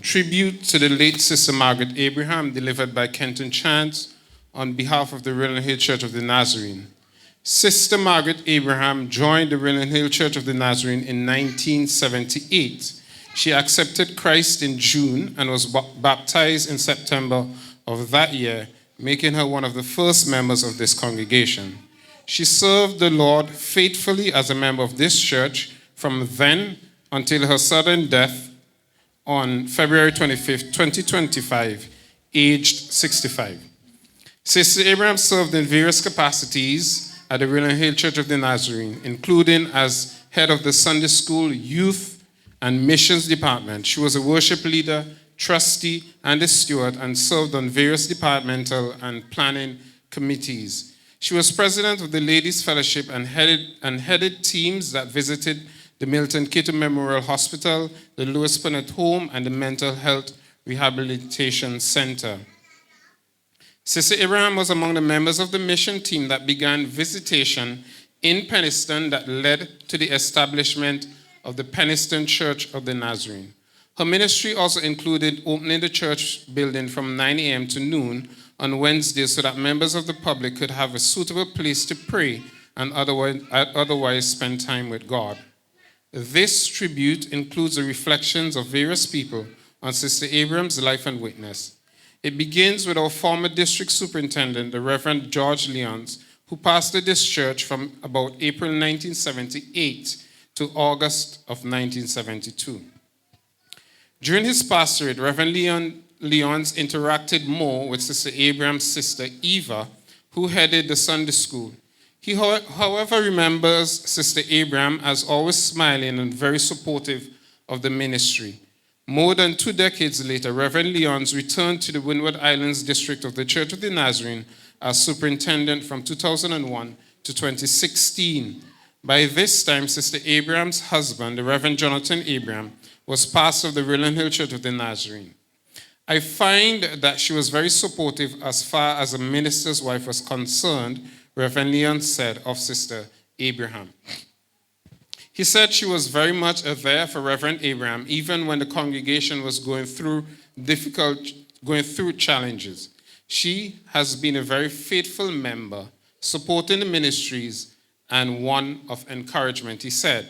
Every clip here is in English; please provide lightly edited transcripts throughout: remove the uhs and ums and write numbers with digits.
Tribute to the late Sister Margaret Abraham, delivered by Kenton Chance on behalf of the Rillan Hill Church of the Nazarene. Sister Margaret Abraham joined the Rillan Hill Church of the Nazarene in 1978. She accepted Christ in June and was baptized in September of that year, making her one of the first members of this congregation. She served the Lord faithfully as a member of this church from then until her sudden death on February 25th, 2025, aged 65. Sister Abraham served in various capacities at the Rillan Hill Church of the Nazarene, including as head of the Sunday School, Youth, and Missions Department. She was a worship leader, trustee, and a steward, and served on various departmental and planning committees. She was president of the Ladies' Fellowship and headed teams that visited the Milton Cato Memorial Hospital, the Lewis Punnett Home, and the Mental Health Rehabilitation Center. Sister Abraham was among the members of the mission team that began visitation in Penniston that led to the establishment of the Penniston Church of the Nazarene. Her ministry also included opening the church building from 9 a.m. to noon on Wednesdays so that members of the public could have a suitable place to pray and otherwise spend time with God. This tribute includes the reflections of various people on Sister Abraham's life and witness. It begins with our former district superintendent, the Reverend George Lyons, who pastored this church from about April 1978 to August of 1972. During his pastorate, Reverend Lyons interacted more with Sister Abraham's sister Eva, who headed the Sunday school. He, however, remembers Sister Abraham as always smiling and very supportive of the ministry. More than 2 decades later, Reverend Lyons returned to the Windward Islands district of the Church of the Nazarene as superintendent from 2001 to 2016. By this time, Sister Abraham's husband, the Reverend Jonathan Abraham, was pastor of the Rillan Hill Church of the Nazarene. I find that she was very supportive as far as a minister's wife was concerned, Reverend Leon said of Sister Abraham. He said she was very much there for Reverend Abraham, even when the congregation was going through challenges. She has been a very faithful member, supporting the ministries and one of encouragement, he said.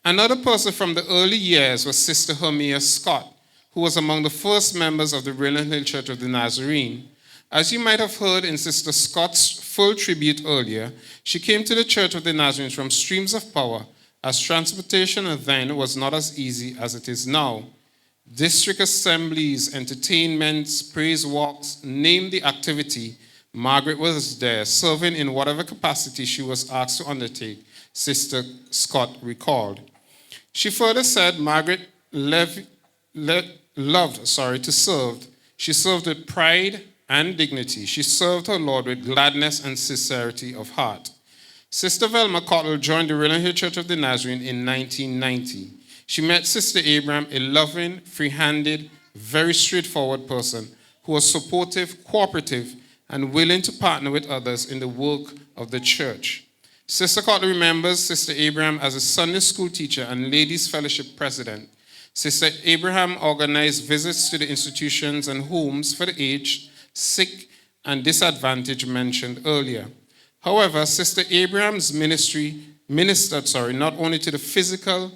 Another person from the early years was Sister Hermia Scott, who was among the first members of the Rillan Hill Church of the Nazarene. As you might have heard in Sister Scott's full tribute earlier, she came to the Church of the Nazarene from streams of power, as transportation then was not as easy as it is now. District assemblies, entertainments, praise walks, name the activity, Margaret was there, serving in whatever capacity she was asked to undertake, Sister Scott recalled. She further said Margaret loved to serve. She served with pride and dignity. She served her Lord with gladness and sincerity of heart. Sister Velma Cottle joined the Rillan Hill Church of the Nazarene in 1990. She met Sister Abraham, a loving, free-handed, very straightforward person who was supportive, cooperative, and willing to partner with others in the work of the church. Sister Cottle remembers Sister Abraham as a Sunday school teacher and Ladies' Fellowship president. Sister Abraham organized visits to the institutions and homes for the aged, sick, and disadvantaged mentioned earlier. However, Sister Abraham's ministry ministered not only to the physical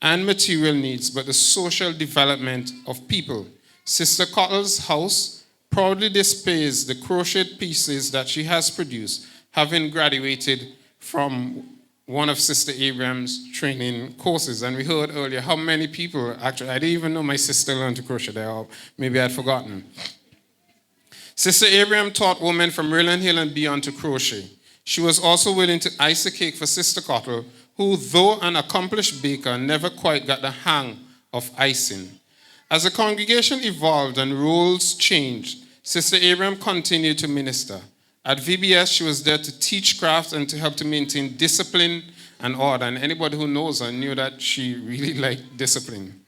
and material needs, but the social development of people. Sister Cottle's house proudly displays the crocheted pieces that she has produced, having graduated from one of Sister Abraham's training courses. And we heard earlier how many people, actually, I didn't even know my sister learned to crochet there, or maybe I'd forgotten. Sister Abraham taught women from Rillan Hill and beyond to crochet. She was also willing to ice a cake for Sister Cottle, who, though an accomplished baker, never quite got the hang of icing. As the congregation evolved and roles changed, Sister Abraham continued to minister. At VBS, she was there to teach crafts and to help to maintain discipline and order. And anybody who knows her knew that she really liked discipline.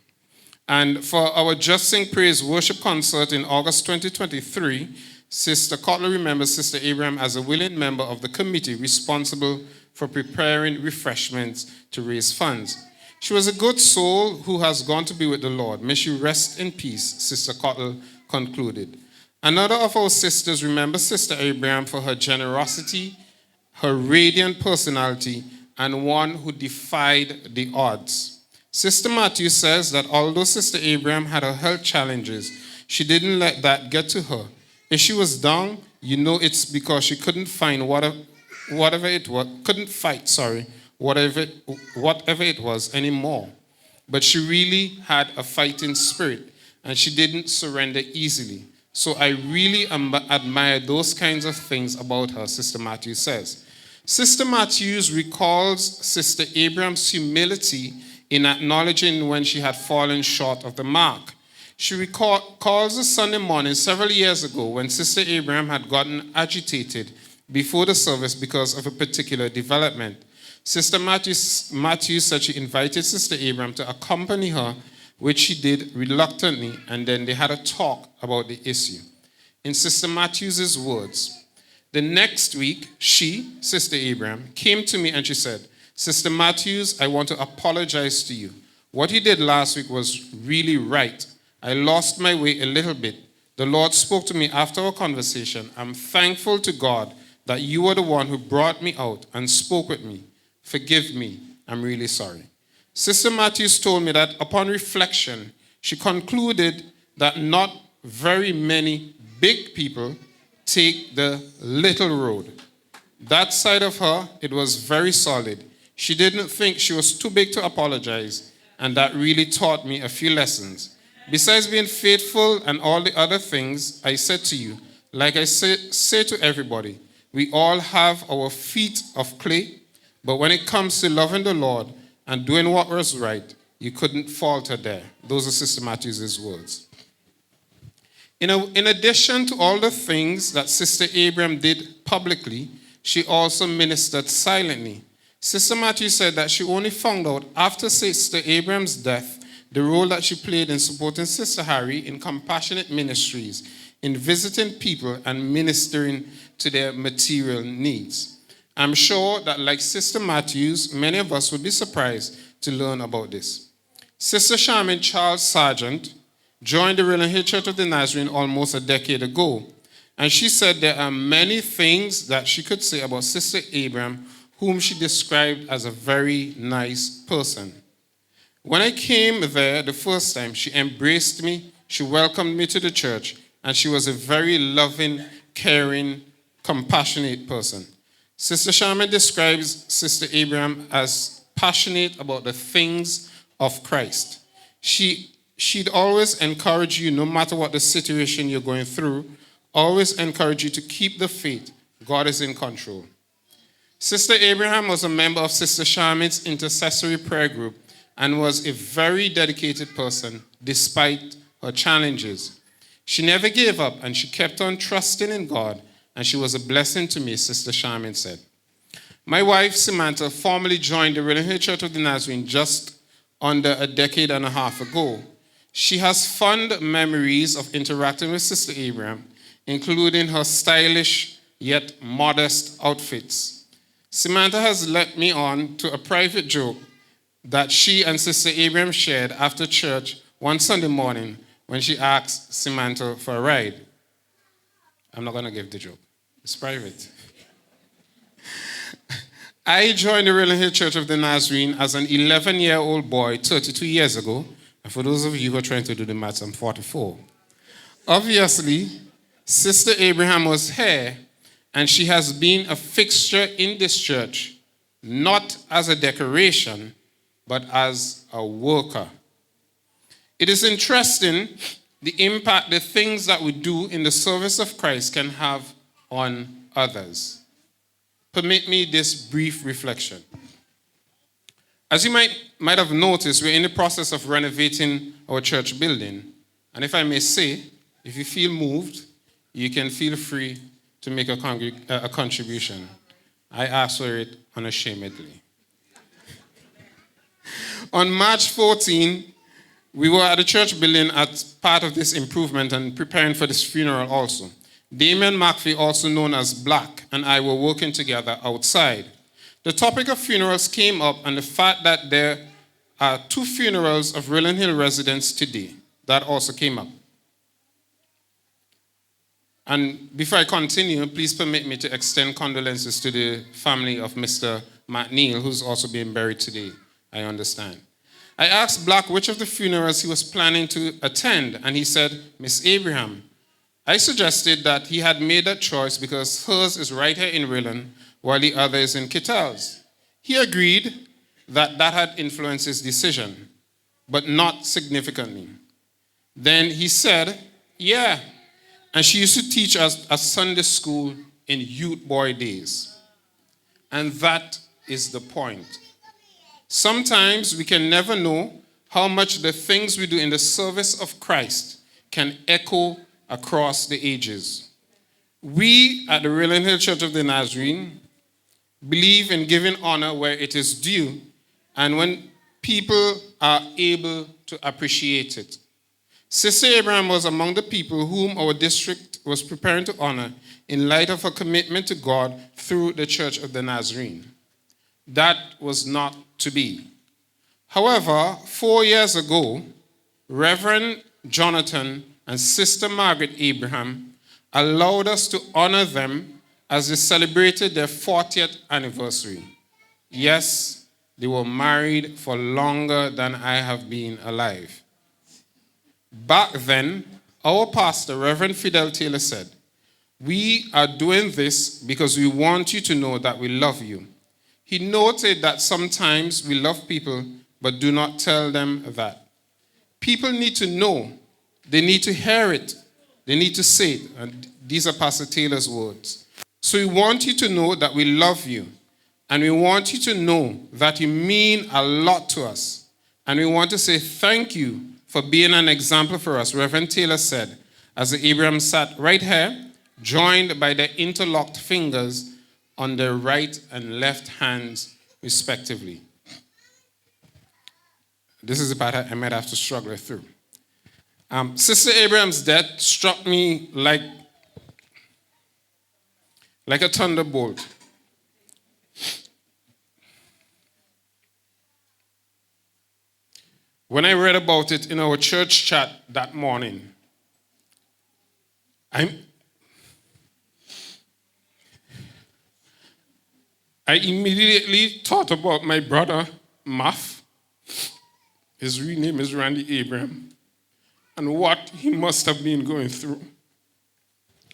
And for our Just Sing Praise worship concert in August 2023, Sister Cottle remembers Sister Abraham as a willing member of the committee responsible for preparing refreshments to raise funds. She was a good soul who has gone to be with the Lord. May she rest in peace, Sister Cottle concluded. Another of our sisters remembers Sister Abraham for her generosity, her radiant personality, and one who defied the odds. Sister Matthews says that although Sister Abraham had her health challenges, she didn't let that get to her. If she was down, you know it's because she couldn't find whatever it was, whatever it was anymore. But she really had a fighting spirit, and she didn't surrender easily. So I really admire those kinds of things about her, Sister Matthews says. Sister Matthews recalls Sister Abraham's humility in acknowledging when she had fallen short of the mark. She recalls a Sunday morning several years ago when Sister Abraham had gotten agitated before the service because of a particular development. Sister Matthews said she invited Sister Abraham to accompany her, which she did reluctantly, and then they had a talk about the issue. In Sister Matthews' words, the next week, she, Sister Abraham, came to me and she said, Sister Matthews, I want to apologize to you. What you did last week was really right. I lost my way a little bit. The Lord spoke to me after our conversation. I'm thankful to God that you were the one who brought me out and spoke with me. Forgive me. I'm really sorry. Sister Matthews told me that upon reflection, she concluded that not very many big people take the little road. That side of her, it was very solid. She didn't think she was too big to apologize, and that really taught me a few lessons. Besides being faithful and all the other things I said to you, like I say to everybody, we all have our feet of clay, but when it comes to loving the Lord and doing what was right, you couldn't falter there. Those are Sister Matthews' words. In addition to all the things that Sister Abraham did publicly, she also ministered silently. Sister Matthews said that she only found out after Sister Abraham's death the role that she played in supporting Sister Harry in compassionate ministries, in visiting people and ministering to their material needs. I'm sure that like Sister Matthews, many of us would be surprised to learn about this. Sister Charmaine Charles Sargent joined the Rillan Hill Church of the Nazarene almost a decade ago, and she said there are many things that she could say about Sister Abraham, whom she described as a very nice person. When I came there the first time, she embraced me, she welcomed me to the church, and she was a very loving, caring, compassionate person. Sister Sharma describes Sister Abraham as passionate about the things of Christ. She'd always encourage you, no matter what the situation you're going through, always encourage you to keep the faith. God is in control. Sister Abraham was a member of Sister Sharma's intercessory prayer group and was a very dedicated person despite her challenges. She never gave up and she kept on trusting in God, and she was a blessing to me, Sister Charmaine said. My wife, Samantha, formally joined the Rillan Hill Church of the Nazarene just under a decade and a half ago. She has fond memories of interacting with Sister Abraham, including her stylish yet modest outfits. Samantha has led me on to a private joke that she and Sister Abraham shared after church one Sunday morning when she asked Samantha for a ride. I'm not going to give the joke. It's private. I joined the Rillan Hill Church of the Nazarene as an 11-year-old boy 32 years ago. And for those of you who are trying to do the maths, I'm 44. Obviously, Sister Abraham was here, and she has been a fixture in this church, not as a decoration, but as a worker. It is interesting the impact the things that we do in the service of Christ can have on others. Permit me this brief reflection. As you might have noticed, we're in the process of renovating our church building. And if I may say, if you feel moved, you can feel free to make a contribution. I ask for it unashamedly. On March 14, we were at the church building as part of this improvement and preparing for this funeral also. Damien McPhee, also known as Black, and I were working together outside. The topic of funerals came up, and the fact that there two funerals of Rillan Hill residents today. That also came up. And before I continue, please permit me to extend condolences to the family of Mr. McNeil, who's also being buried today, I understand. I asked Black which of the funerals he was planning to attend, and he said, Miss Abraham. I suggested that he had made that choice because hers is right here in Rillan, while the other is in Kitals. He agreed that that had influenced his decision, but not significantly. Then he said, yeah, and she used to teach us at Sunday school in youth boy days. And that is the point. Sometimes we can never know how much the things we do in the service of Christ can echo across the ages. We at the Rillan Hill Church of the Nazarene believe in giving honor where it is due and when people are able to appreciate it. Sister Abraham was among the people whom our district was preparing to honor in light of her commitment to God through the Church of the Nazarene. That was not to be. However, 4 years ago, Reverend Jonathan and Sister Margaret Abraham allowed us to honor them as they celebrated their 40th anniversary. Yes, they were married for longer than I have been alive. Back then, our pastor, Reverend Fidel Taylor, said, we are doing this because we want you to know that we love you. He noted that sometimes we love people but do not tell them that. People need to know. They need to hear it. They need to say it. And these are Pastor Taylor's words. So we want you to know that we love you. And we want you to know that you mean a lot to us. And we want to say thank you for being an example for us, Reverend Taylor said, as the Abraham sat right here, joined by their interlocked fingers on their right and left hands, respectively. This is the part I might have to struggle through. Sister Abraham's death struck me like a thunderbolt. When I read about it in our church chat that morning, I immediately thought about my brother, Muff. His real name is Randy Abraham, and what he must have been going through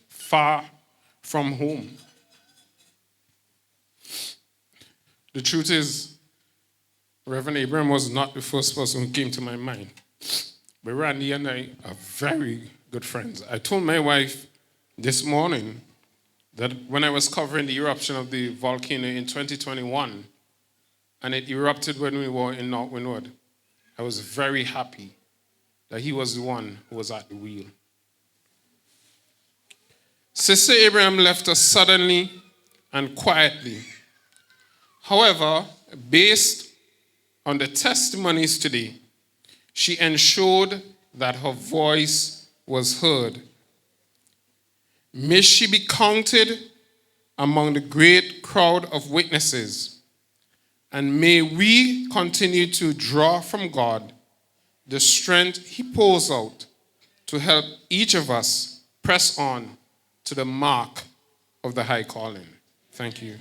far from home. The truth is, Reverend Abraham was not the first person who came to my mind. But Randy and I are very good friends. I told my wife this morning that when I was covering the eruption of the volcano in 2021, and it erupted when we were in North Windward, I was very happy that he was the one who was at the wheel. Sister Abraham left us suddenly and quietly. However, based on the testimonies today, she ensured that her voice was heard. May she be counted among the great crowd of witnesses, and may we continue to draw from God the strength He pours out to help each of us press on to the mark of the high calling. Thank you.